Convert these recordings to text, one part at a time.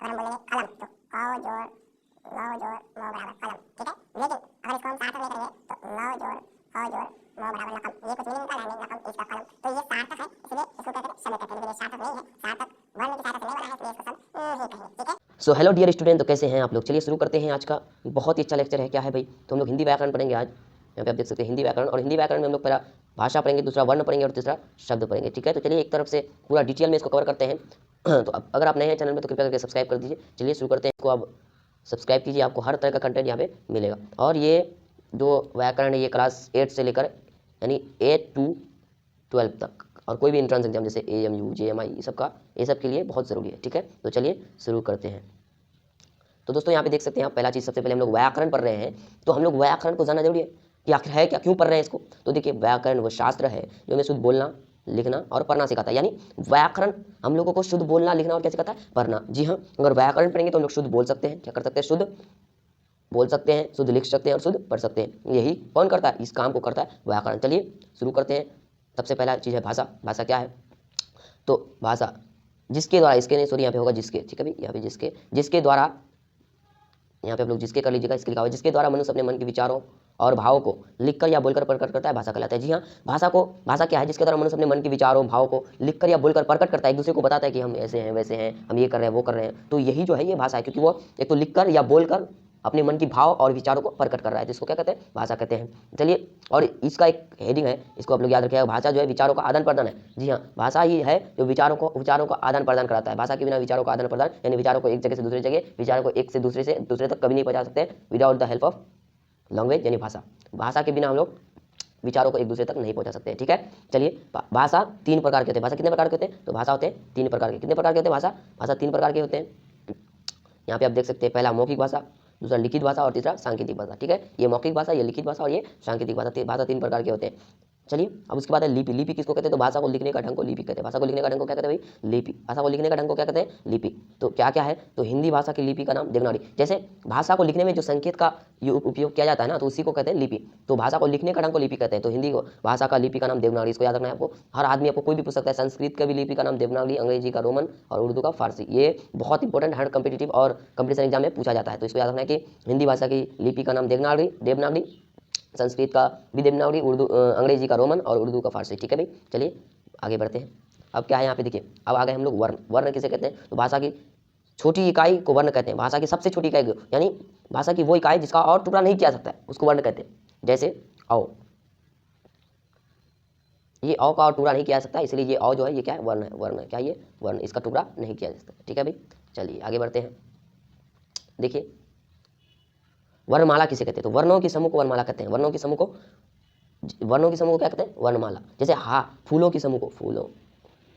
अगर हम बोलेंगे कलम तो औ जोड़ लौ जोड़ मौ बराबर कलम, ठीक है। लेकिन अगर इसको हम सार्थक में करेंगे तो लौ जोड़ औ जोड़ मौ बराबर लकम, ये कुछ मीनिंग निकाल आएंगे, लकम इसका कलम, तो ये सार्थक है, इसलिए इसको क्या कहते हैं, शब्द कहते हैं। लेकिन ये सार्थक नहीं है, सार्थक वर्ण की सहायता से नहीं बना है, इसलिए इसको शब्द नहीं कहेंगे, ठीक है। सो हेलो डियर स्टूडेंट, तो कैसे हैं आप लोग। चलिए शुरू करते हैं आज का बहुत ही अच्छा लेक्चर है। क्या है भाई, तो हम लोग हिंदी व्याकरण पढ़ेंगे आज। यहाँ पे आप देख सकते हैं हिंदी व्याकरण, और हिंदी व्याकरण में हम लोग पहला भाषा पढ़ेंगे, दूसरा वर्ण पढ़ेंगे और तीसरा शब्द पढ़ेंगे, ठीक है। तो चलिए एक तरफ से पूरा डिटेल में इसको कवर करते हैं। तो अब अगर आप नए हैं चैनल में तो कृपया करके सब्सक्राइब कर दीजिए। चलिए शुरू करते हैं, इसको आप सब्सक्राइब कीजिए, आपको हर तरह का कंटेंट यहाँ पे मिलेगा। और ये जो व्याकरण है ये क्लास 8 से लेकर यानी 8 to 12 तक, और कोई भी एंट्रेंस एग्जाम जैसे AMU JMI ये सब के लिए बहुत ज़रूरी है, ठीक है। तो चलिए शुरू करते हैं। तो दोस्तों यहाँ पे देख सकते हैं आप, पहला चीज़ सबसे पहले हम लोग व्याकरण पढ़ रहे हैं, तो हम लोग व्याकरण को जानना जरूरी है कि आखिर है क्या, क्यों पढ़ रहे हैं इसको। तो देखिए व्याकरण वो शास्त्र है जो हमें शुद्ध बोलना, लिखना और पढ़ना सिखाता है। यानी व्याकरण हम लोगों को शुद्ध बोलना, लिखना और क्या सिखाता है, पढ़ना। जी हाँ, अगर व्याकरण पढ़ेंगे तो हम लोग शुद्ध बोल सकते हैं, क्या कर सकते हैं, शुद्ध बोल सकते हैं, शुद्ध लिख सकते हैं और शुद्ध पढ़ सकते हैं। यही कौन करता है, इस काम को करता है व्याकरण। चलिए शुरू करते हैं। सबसे पहला चीज़ है भाषा। भाषा क्या है, तो भाषा जिसके द्वारा, इसके नहीं सॉरी यहाँ पे होगा जिसके, ठीक है भाई, यहाँ पे जिसके द्वारा, यहाँ पे आप लोग जिसके कर लीजिएगा, इसके लिखा हुआ है जिसके द्वारा मनुष्य अपने मन के विचारों और भावों को लिखकर या बोलकर प्रकट करता है, भाषा कहलाता है। जी हाँ, भाषा क्या है, जिसके द्वारा मनुष्य अपने मन के विचारों भाव को लिखकर या बोलकर प्रकट करता है, एक दूसरे को बताता है कि हम ऐसे हैं वैसे हैं, हम ये कर रहे हैं वो कर रहे हैं। तो यही जो है ये भाषा है, क्योंकि वो एक तो लिखकर या बोलकर अपने मन की भाव और विचारों को प्रकट कर रहा है, तो इसको क्या कहते हैं, भाषा कहते हैं। चलिए, और इसका एक हेडिंग है, इसको आप लोग याद रखिएगा। भाषा जो है विचारों का आदान प्रदान है। जी हाँ, भाषा ही है जो विचारों को आदान प्रदान कराता है। भाषा के बिना विचारों का आदान प्रदान, यानी विचारों को एक जगह से दूसरी जगह, विचारों को एक से दूसरे तक कभी नहीं पहुंचा सकते without the help of language, यानी भाषा। भाषा के बिना हम लोग विचारों को एक दूसरे तक नहीं पहुंचा सकते, ठीक है। चलिए, भाषा 3 प्रकार के होते हैं। भाषा कितने प्रकार के होते हैं, तो भाषा होते हैं 3 प्रकार के। कितने प्रकार के होते हैं भाषा 3 प्रकार के होते हैं। यहाँ पे आप देख सकते हैं, पहला मौखिक भाषा, दूसरा लिखित भाषा और तीसरा सांकेतिक भाषा, ठीक है। ये मौखिक भाषा, ये लिखित भाषा और ये सांकेतिक भाषा। भाषा 3 प्रकार के होते हैं। चलिए, अब उसके बाद है लिपि। लिपि किसको कहते हैं, तो भाषा को लिखने का ढंग को लिपि कहते हैं। भाषा को लिखने का ढंग को क्या कहते हैं भाई, लिपि। भाषा को लिखने का ढंग को क्या कहते हैं, लिपि। तो क्या क्या है, तो हिंदी भाषा की लिपि का नाम देवनागरी। जैसे भाषा को लिखने में जो संकेत का उपयोग किया जाता है ना, तो उसी को कहते हैं लिपि। तो भाषा को लिखने का ढंग को लिपि कहते हैं। तो हिंदी को भाषा का लिपि का नाम देवनागरी, इसको याद रखना है आपको। हर आदमी आपको कोई भी पूछ सकता है, संस्कृत का भी लिपि का नाम देवनागरी, अंग्रेजी का रोमन और उर्दू का फारसी। ये बहुत इंपॉर्टेंट हर कॉम्पिटिटिव और कंपटीशन एग्जाम में पूछा जाता है। तो इसको याद रखना है कि हिंदी भाषा की लिपि का नाम देवनागरी, संस्कृत का भी देवनागरी, अंग्रेजी का रोमन और उर्दू का फारसी, ठीक है भाई। चलिए आगे बढ़ते हैं। अब क्या है यहाँ पे देखिए, अब आ गए हम लोग वर्ण। वर्ण किसे कहते हैं, तो भाषा की छोटी इकाई को वर्ण कहते हैं। भाषा की सबसे छोटी इकाई, यानी भाषा की वो इकाई जिसका और टुकड़ा नहीं किया सकता है, उसको वर्ण कहते हैं। जैसे औ, ये औ का और टुकड़ा नहीं किया जा सकता, इसलिए ये औ जो है ये क्या है, वर्ण है। वर्ण है क्या, ये वर्ण, इसका टुकड़ा नहीं किया जा सकता, ठीक है भाई। चलिए आगे बढ़ते हैं। देखिए वर्णमाला किसे कहते हैं, तो वर्णों के समूह को वर्णमाला कहते हैं। वर्णों के समूह को क्या कहते हैं, वर्णमाला। जैसे फूलों के समूह को फूलों,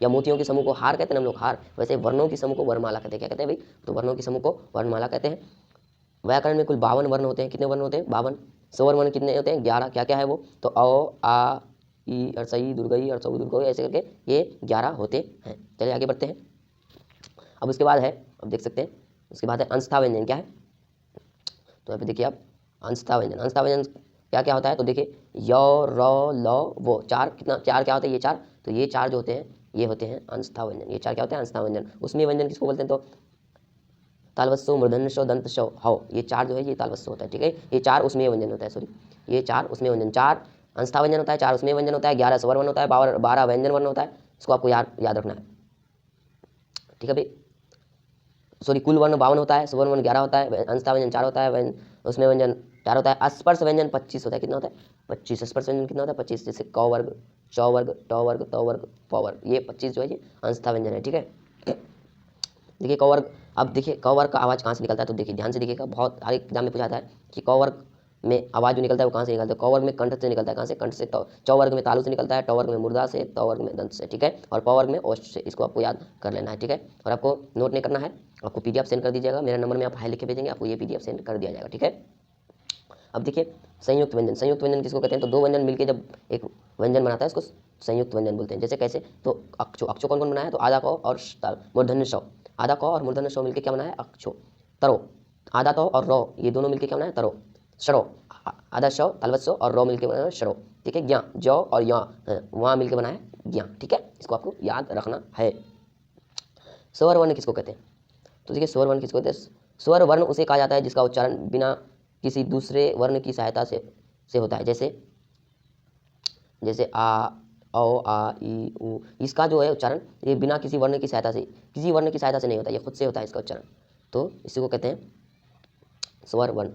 या मोतियों के समूह को हार कहते हैं हम लोग, हार। वैसे वर्णों के समूह को वर्णमाला कहते हैं। क्या कहते हैं भाई, तो वर्णों के समूह को वर्णमाला कहते हैं। व्याकरण में कुल 52 वर्ण होते हैं। कितने वर्ण होते हैं, 52। स्वर वर्ण कितने होते हैं, 11। क्या क्या है वो, तो अ आ ई अरसई दुर्गई अरसऊ दुर्गई, ऐसे करके ये 11 होते हैं। चलिए आगे बढ़ते हैं। अब उसके बाद है, अब देख सकते हैं, उसके बाद है अंशतः व्यंजन। क्या है, तो यहाँ पे देखिए आप, अंशतः व्यंजन। अंशतः व्यंजन क्या क्या होता है, तो देखिए य र ल वो, चार क्या होते हैं, ये 4। तो ये 4 जो होते हैं ये होते हैं अंशतः व्यंजन। ये 4 क्या होते हैं, अंशतः व्यंजन। उसमें व्यंजन किसको बोलते हैं, तो तालवस्सो मूर्धन्यस्व दंतस्व हौ, ये 4 जो है ये तालवस्सो होता है, ठीक है। ये 4 उसमें व्यंजन होता है, सॉरी, ये 4 उसमें व्यंजन, 4 अंशतः व्यंजन होता है, 4 उसमें व्यंजन होता है, 11 स्वर वर्ण होता है, 12 व्यंजन वर्ण होता है। इसको आपको याद रखना है, ठीक है भाई। सॉरी, कुल वर्ण 52 होता है, स्वर वर्ण 11 होता है, अंशतः व्यंजन 4 होता है, उसमें व्यंजन 4 होता है। स्पर्श व्यंजन 25 होता है। कितना होता है, 25। स्पर्श व्यंजन कितना होता है, 25। जैसे क वर्ग, च वर्ग, ट वर्ग, त वर्ग, प वर्ग, ये 25 जो है ये अंशतः व्यंजन है, ठीक है। देखिए क वर्ग, अब देखिए क वर्ग का आवाज़ कहाँ से निकलता है, तो देखिए ध्यान से देखिएगा, बहुत हर एक एग्जाम में पूछा जाता है कि क वर्ग में आवाज़ जो निकलता है वो कहाँ से निकलता है। क वर्ग में कंठ से निकलता है, कहाँ से, कंठ से। च वर्ग में तालु से निकलता है, ट वर्ग में मुर्दा से, त वर्ग में दंत से, ठीक है। और प वर्ग में ओष्ठ से। इसको आपको याद कर लेना है, ठीक है। और आपको नोट नहीं करना है, आपको PDF सेंड कर दीजिएगा, मेरे नंबर में आप हाई लिख के भेजेंगे, आपको ये PDF सेंड कर दिया जाएगा, ठीक है। अब देखिए संयुक्त व्यंजन। संयुक्त व्यंजन किसको कहते हैं, तो 2 व्यंजन मिलकर जब एक व्यंजन बनाता है उसको संयुक्त व्यंजन बोलते हैं। जैसे कैसे, तो अक्षो। अक्षो कौन कौन बनाया है, तो आधा क और मूर्धन्य श। आधा क और मूर्धन्य श मिलकर क्या बनाया है, अक्षो। तरो, आधा तो और रो, ये दोनों मिलकर क्या बनाया है, तरो। शरो, आधा श तलवत्सो और रो मिलकर बनाया शरो, ठीक है। ज्ञा, जौ और या वहाँ मिलकर बनाया है ज्ञा, ठीक है। इसको आपको याद रखना है। स्वर वर्ण किसको कहते हैं, तो देखिए स्वर वर्ण किसको कहते हैं? स्वर वर्ण उसे कहा जाता है जिसका उच्चारण बिना किसी दूसरे वर्ण की सहायता से होता है। जैसे जैसे आ, औ, आ, ई, उ, इसका जो है उच्चारण ये बिना किसी वर्ण की सहायता से, किसी वर्ण की सहायता से नहीं होता, ये खुद से होता है इसका उच्चारण। तो इसी को कहते हैं स्वर वर्ण।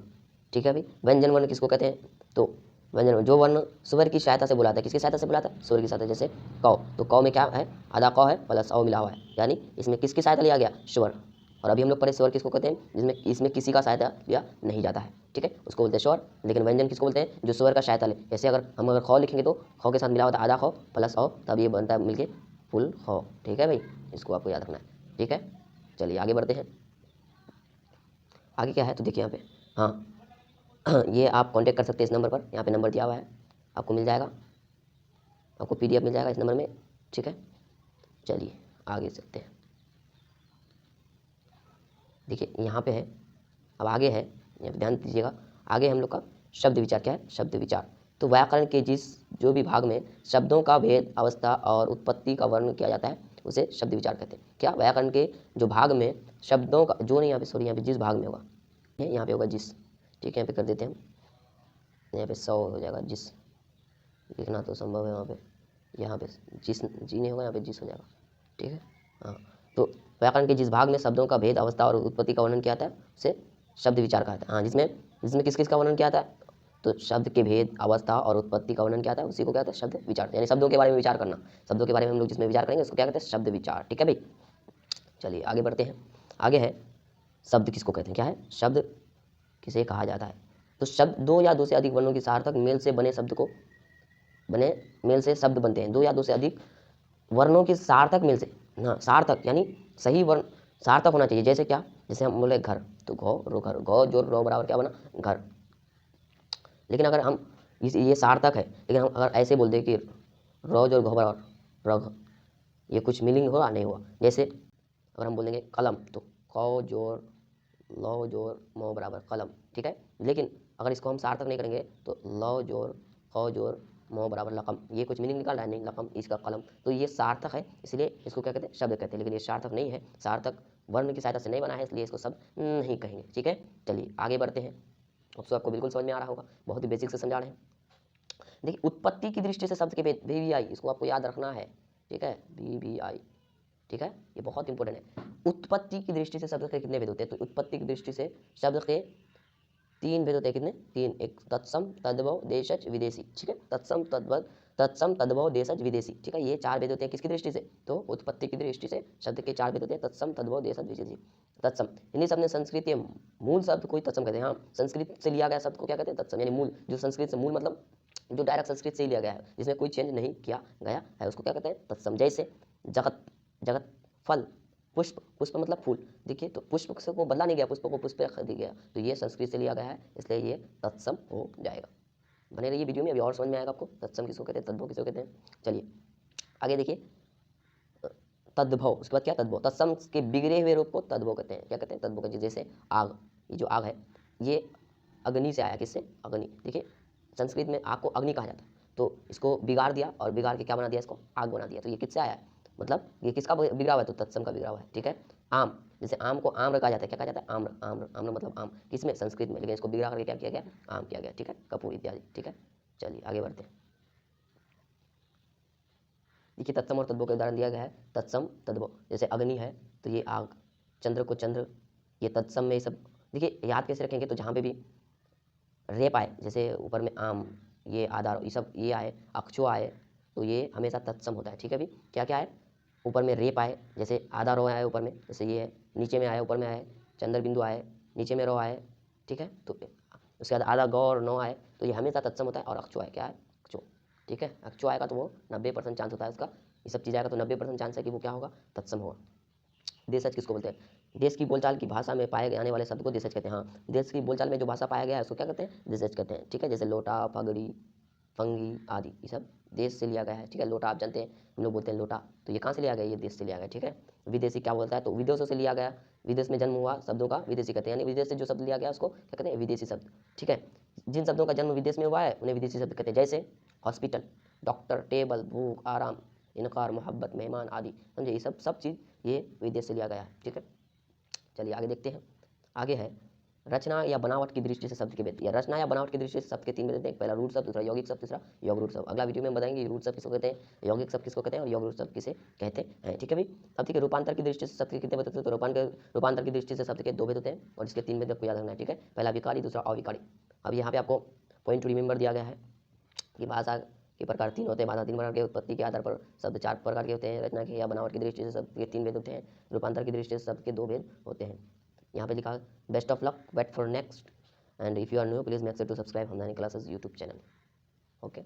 ठीक है भाई। व्यंजन वर्ण किसको कहते हैं? तो व्यंजन वर्ण जो वर्ण स्वर की सहायता से बुलाता है, किसकी सहायता से बुलाता है? स्वर की सहायता। जैसे कौ, तो कौ में क्या है? आधा कौ है प्लस औ मिला हुआ है, यानी इसमें किसकी सहायता लिया गया? स्वर। और अभी हम लोग पढ़े स्वर किसको कहते हैं? जिसमें इसमें किसी का सहायता लिया नहीं जाता है, ठीक है, उसको बोलते हैं स्वर। लेकिन व्यंजन किसको बोलते हैं? जो स्वर का सहायता ले। जैसे अगर खौ लिखेंगे तो खौ के साथ मिला हुआ था आधा खौ प्लस औ, तब ये बनता है मिलके फुल खौ। ठीक है भाई, इसको आपको याद रखना है। ठीक है, चलिए आगे बढ़ते हैं। आगे क्या है तो देखिए यहाँ पे, हाँ ये आप कांटेक्ट कर सकते हैं इस नंबर पर, यहाँ पे नंबर दिया हुआ है, आपको मिल जाएगा, आपको PDF मिल जाएगा इस नंबर में। ठीक है, चलिए आगे चलते हैं। देखिए यहाँ पे है, अब आगे है, यहाँ पे ध्यान दीजिएगा। आगे हम लोग का शब्द विचार क्या है? शब्द विचार। तो व्याकरण के जो भी भाग में शब्दों का भेद, अवस्था और उत्पत्ति का वर्णन किया जाता है उसे शब्द विचार कहते हैं। क्या? व्याकरण के जो भाग में शब्दों का, जो नहीं यहाँ पे, सॉरी यहाँ पे जिस भाग में होगा, यहाँ पे होगा जिस। ठीक है, यहाँ पे कर देते हैं हम, यहाँ पे 100 हो जाएगा जिस, लिखना तो संभव है वहाँ पे, यहाँ पे जिस जी नहीं होगा, यहाँ पे जिस हो जाएगा। ठीक है, हाँ। तो व्याकरण के जिस भाग में शब्दों का भेद, अवस्था और उत्पत्ति का वर्णन किया जाता है उसे शब्द विचार कहा जाता है। हाँ, जिसमें किस किस का वर्णन किया जाता है? तो शब्द के भेद, अवस्था और उत्पत्ति का वर्णन किया जाता है, उसी को क्या कहते हैं? शब्द विचार। यानी शब्दों के बारे में विचार करना, शब्दों के बारे में हम लोग जिसमें विचार करेंगे उसको क्या कहते हैं? शब्द विचार। ठीक है भाई, चलिए आगे बढ़ते हैं। आगे है शब्द किसको कहते हैं? क्या है? शब्द किसे कहा जाता है? तो शब्द दो या दो से अधिक वर्णों की सार्थक मेल से बने मेल से शब्द बनते हैं। दो या दो से अधिक वर्णों की सार्थक मेल से, हाँ सार्थक यानी सही वर्ण सार्थक होना चाहिए। जैसे क्या? जैसे हम बोले घर, तो घो रो घर, घो जोर रो बराबर क्या बना? घर। लेकिन अगर हम ये सार्थक है, लेकिन हम अगर ऐसे बोल दें कि रो जोर घो बराबर रघ, ये कुछ मीनिंग हुआ? नहीं हुआ। जैसे अगर हम बोलेंगे कलम, तो क जोर लौ जोर मो बराबर कलम। ठीक है, लेकिन अगर इसको हम सार्थक नहीं करेंगे तो लौ जोर ख जोर मो बराबर लकम, ये कुछ मीनिंग निकाल रहा है? नहीं, लकम इसका कलम, तो ये सार्थक है, इसलिए इसको क्या कहते हैं? शब्द कहते हैं। लेकिन ये सार्थक नहीं है, सार्थक वर्ण की सहायता से नहीं बना है, इसलिए इसको शब्द नहीं कहेंगे। ठीक है, चलिए आगे बढ़ते हैं। अब आपको बिल्कुल समझ में आ रहा होगा, बहुत ही बेसिक से समझा रहे हैं। देखिए उत्पत्ति की दृष्टि से शब्द के भेद, VVI, इसको आपको याद रखना है। ठीक है, VVI, ठीक है, ये बहुत इंपॉर्टेंट है। उत्पत्ति की दृष्टि से शब्द के कितने भेद होते हैं? तो उत्पत्ति की दृष्टि से शब्द के 3 भेद होते हैं। कितने? 3। एक तत्सम, तद्भव, देशज, विदेशी। ठीक है, तत्सम, तद्भव, देशज, विदेशी। ठीक है, ये 4 भेद होते हैं किसकी दृष्टि से? तो उत्पत्ति की दृष्टि से शब्द के 4 भेद होते हैं, तत्सम, तद्भव, देशज, विदेशी। तत्सम, इन्हीं शब्द ने संस्कृत के मूल शब्द को ही तत्सम कहते हैं। हाँ, संस्कृत से लिया गया शब्द को क्या कहते हैं? तत्सम, यानी मूल, जो संस्कृत से, मूल मतलब जो डायरेक्ट संस्कृत से ही लिया गया है, जिसमें कोई चेंज नहीं किया गया है, उसको क्या कहते हैं? तत्सम। जैसे जगत, जगत, फल, पुष्प, पुष्प मतलब फूल। देखिए, तो पुष्प को बदला नहीं गया, पुष्प को पुष्प रख दिया गया, तो ये संस्कृत से लिया गया है, इसलिए ये तत्सम हो जाएगा। बने रहिए वीडियो में, अभी और समझ में आएगा आपको तत्सम किसको कहते हैं, तद्भव किसको कहते हैं। चलिए आगे देखिए, तद्भव, उसके बाद क्या? तद्भव। तत्सम के बिगड़े हुए रूप को तद्भव कहते हैं। क्या कहते हैं? तद्भव कहते हैं। जैसे आग, ये जो आग है ये अग्नि से आया। किससे? अग्नि। देखिए संस्कृत में आग को अग्नि कहा जाता है, तो इसको बिगाड़ दिया और बिगाड़ के क्या बना दिया? इसको आग बना दिया। तो ये किससे आया है? मतलब ये किसका बिगड़ा हुआ है? तो तत्सम का बिगड़ा हुआ है। ठीक है, आम, जैसे आम को आम्र कहा जाता है। क्या कहा जाता है? आम्र, आम्र, आम्र मतलब आम, किसमें? संस्कृत में, लेकिन इसको बिगड़ा करके क्या किया गया? आम किया गया। ठीक है, कपूर इत्यादि। ठीक है, चलिए आगे बढ़ते हैं। देखिए तत्सम और तद्भव का उदाहरण दिया गया है, तत्सम, तद्भव। जैसे अग्नि है तो ये आग, चंद्र को चंद्र, ये तत्सम में ये सब। देखिए याद कैसे रखेंगे? तो जहाँ पे भी रेप आए, जैसे ऊपर में आम, ये आधार, ये सब ये आए, अक्षो आए, तो ये हमेशा तत्सम होता है। ठीक है भी, क्या क्या है? ऊपर में रेप आए, जैसे आधा रो आए ऊपर में, जैसे ये है, नीचे में आए, ऊपर में आए, चंद्र बिंदु आए, नीचे में रो आए। ठीक है, तो उसके बाद आधा गौ और नौ आए, तो ये हमेशा तत्सम होता है। और अक्षो आए, क्या है? अक्षो। ठीक है, अक्षो आएगा तो वो 90% चांस होता है उसका, ये सब चीज़ आएगा तो 90% चांस है कि वो क्या होगा? तत्सम होगा। देशज किसको बोलते हैं? देश की बोलचाल की भाषा में पाए जाने वाले शब्द को देशज कहते हैं। हाँ, देश की बोलचाल में जो भाषा पाया गया है उसको क्या कहते हैं? देशज कहते हैं। ठीक है, जैसे लोटा, पगड़ी, फंगी आदि, ये सब देश से लिया गया है। ठीक है, लोटा आप जानते हैं, हम लोग बोलते हैं लोटा, तो ये कहाँ से लिया गया? ये देश से लिया गया। ठीक है, विदेशी क्या बोलता है? तो विदेशों से लिया गया, विदेश में जन्म हुआ शब्दों का विदेशी कहते हैं, यानी विदेश से जो शब्द लिया गया उसको क्या कहते हैं? विदेशी शब्द। ठीक है, जिन शब्दों का जन्म विदेश में हुआ है उन्हें विदेशी शब्द कहते हैं। जैसे हॉस्पिटल, डॉक्टर, टेबल, भूख, आराम, इनकार, मोहब्बत, मेहमान आदि, समझे? ये सब चीज़ ये विदेश से लिया गया है। ठीक है, चलिए आगे देखते हैं। आगे है रचना या बनावट की दृष्टि से शब्द के भेद। या रचना या बनावट की दृष्टि से शब्द के 3 भेद हैं। पहला रूट शब्द, दूसरा यौगिक शब्द, तीसरा योग रूट शब्द। अगला वीडियो में बताएंगे रूट शब्द किसको कहते हैं, यौगिक शब्द किसको कहते हैं और योग रूट शब्द किसे कहते हैं। ठीक है भाई। अब ठीक है, रूपांतर की दृष्टि से शब्द के कितने भेद होते हैं, तो रूपांतर की दृष्टि से शब्द के 2 भेद होते हैं और इसके 3 भेद आपको याद रखना है। ठीक है, पहला विकारी, दूसरा अविकारी। अब यहाँ पे आपको पॉइंट टू रिमेंबर दिया गया है कि भाषा के प्रकार 3 होते हैं। भाषा 3 प्रकार के, उत्पत्ति के आधार पर शब्द 4 प्रकार के होते हैं। रचना की या बनावट की दृष्टि से शब्द के 3 भेद होते हैं। रूपांतर की दृष्टि से शब्द के 2 भेद होते हैं। यहाँ पे लिखा best of luck, wait for next, and if you are new please make sure to subscribe Hamdani classes YouTube channel. Okay.